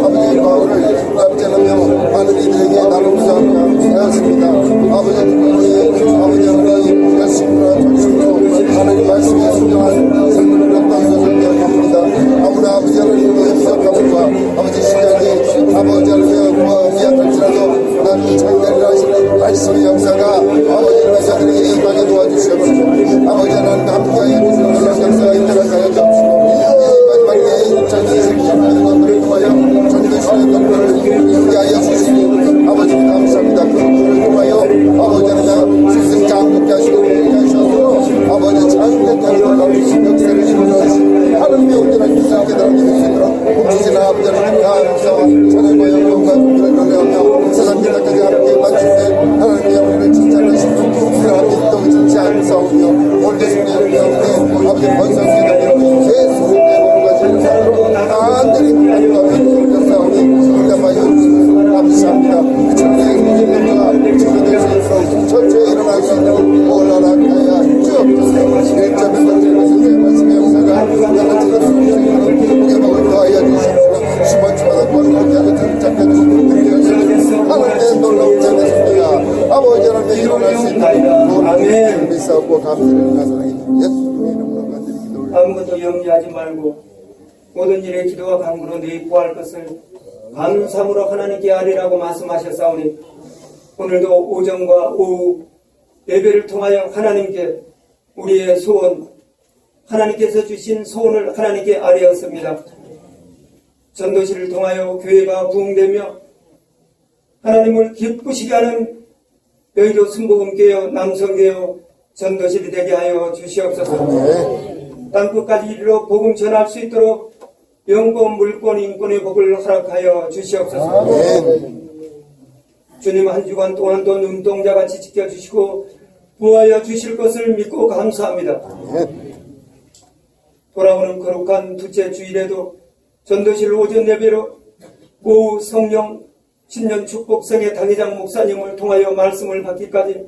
아버지의 마음을 남지 않으며 많은 이들에게 나누면서 하였습니다. 아버지 하나님 열심으로 전심으로 하나님 말씀에 순종한 삶을 했던 것을 기억합니다. 아버지 하나님의 기억함과 아버지 시간이 아버지 하나님의 미약할지라도 나는 창대를 하시는 말씀의 역사가 아버지 하나님 자들에게 임하게 도와주시옵소서. 아버지 하나님 함께하여 주시는 역사가 있도록 하여 주옵소서. 감사하며 오늘도 승리를 위하오니 아버지 번성기도 제 소원대로 가지고 사람으로 나들이 하나님 역사오니 응답하여 주시옵소서. 감사합니다. 주님의 능력과 주님의 선서 전체에 일어날 수 있는 올라라카야 주옵소서. 일점에서 주님의 말씀의 역사가 나가 지금 성생으로 기쁘게 먹을 더하여 주시옵소서. 시원치마다 권을 하고 잡혀주시는 하늘의 놀라운 자의 성도야 아버지 하나님의 일어날 수 있는 모든 믿사옵고 감사를 가사하게 예수님의 이름으로 간절히 아무것도 염려하지 말고 모든 일에 기도와 간구로 네 구할 것을 감사함으로 하나님께 아뢰라고 말씀하셨사오니 오늘도 오전과 오후 예배를 통하여 하나님께 우리의 소원, 하나님께서 주신 소원을 하나님께 아뢰었습니다. 전도실을 통하여 교회가 부흥되며 하나님을 기쁘시게 하는 여의도 순복음교회, 남성교회 전도실이 되게 하여 주시옵소서. 땅끝까지 이르러 복음 전할 수 있도록 영권, 물권, 인권의 복을 허락하여 주시옵소서. 주님 한 주간 동안도 눈동자같이 지켜주시고 구하여 주실 것을 믿고 감사합니다. 돌아오는 거룩한 둘째 주일에도 전도실 오전 예배로 오후 성령 신년 축복성의 당회장 목사님을 통하여 말씀을 받기까지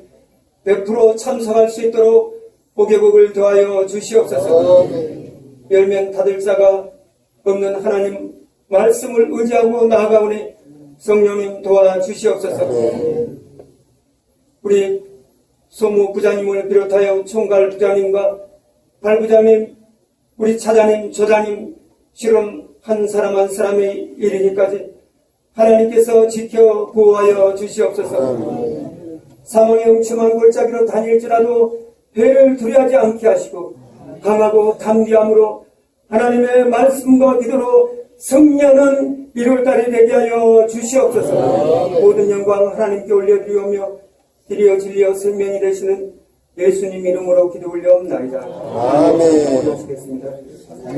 100% 참석할 수 있도록 복의 복을 더하여 주시옵소서. 열면 다들사가 없는 하나님 말씀을 의지하고 나아가오니 성령님 도와주시옵소서. 우리 소무 부장님을 비롯하여 총괄 부장님과 발부장님, 우리 차장님, 조장님, 실험 한 사람 한 사람의 이르기까지 하나님께서 지켜 보호하여 주시옵소서. 사망의 음침한 골짜기로 다닐지라도 배를 두려워하지 않게 하시고 강하고 담대함으로 하나님의 말씀과 기도로 승리하는 1월달이 되게 하여 주시옵소서. 모든 영광 하나님께 올려드리오며 길이여 진리여 생명이 되시는 예수님 이름으로 기도 올려옵나이다. 아멘. 기도하시겠습니다.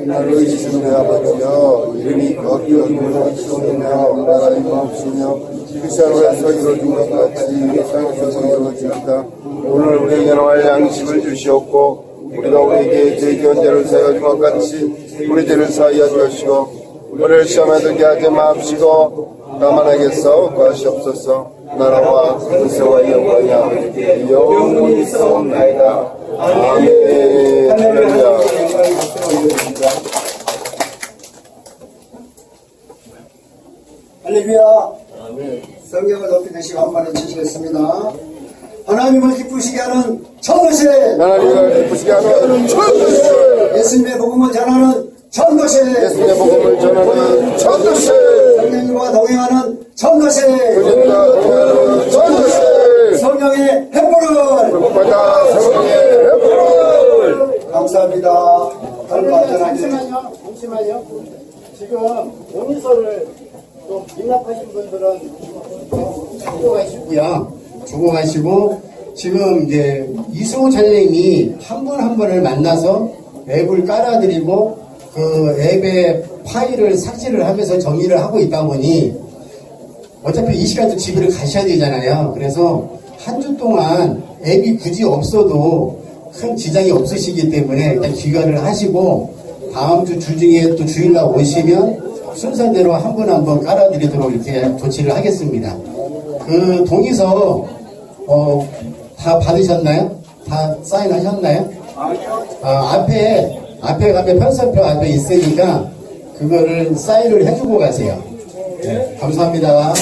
나를 지시는 아버지여 이름이 거기 얼굴로 지시며 나라의 마음이시며 크리스천으로서 이루어진 것 같이 세상에서도 이루어집니다. 오늘 우리에게 나갈 양식을 주시옵고 우리가 우리에게 죄지은 죄를 사하여 준 것 같이 우리 죄를 사하여 주시고 우리를 시험에 들게 하지 마옵시고 다만 싸우고 하시옵소서. 나라와 권세와 영광이 아버지께 영원히 있사옵나이다. 아멘. 할렐루야. 할렐루야. 성경을 높이 드시고 한 번에 주시겠습니다. 하나님을 기쁘시게 하는 전도실, 하나님을 기쁘시게 하는 전도실, 예수님의 복음을 전하는 전도실, 예수님의 복음을 전하는 전도실, 성령과 동행하는 전도실, 성령과 동행하는 전도실, 성령의 횃불을 복받아 성령의 횃불을. 감사합니다. 잠시만요. 지금 동의서를 좀 미납하신 분들은 주고 가시고 지금 이제 이승호 차장님이 한 분 한 분을 만나서 앱을 깔아드리고 그 앱의 파일을 삭제를 하면서 정리를 하고 있다 보니 어차피 이 시간도 집을 가셔야 되잖아요. 그래서 한 주 동안 앱이 굳이 없어도 큰 지장이 없으시기 때문에 일단 귀가를 하시고 다음 주 주중에 또 주일날 오시면 순서대로 한 분 한 분 깔아드리도록 이렇게 조치를 하겠습니다. 그 동의서 다 받으셨나요? 다 사인하셨나요? 앞에 가면 편서표 앞에 있으니까 그거를 사인을 해주고 가세요. 네, 감사합니다.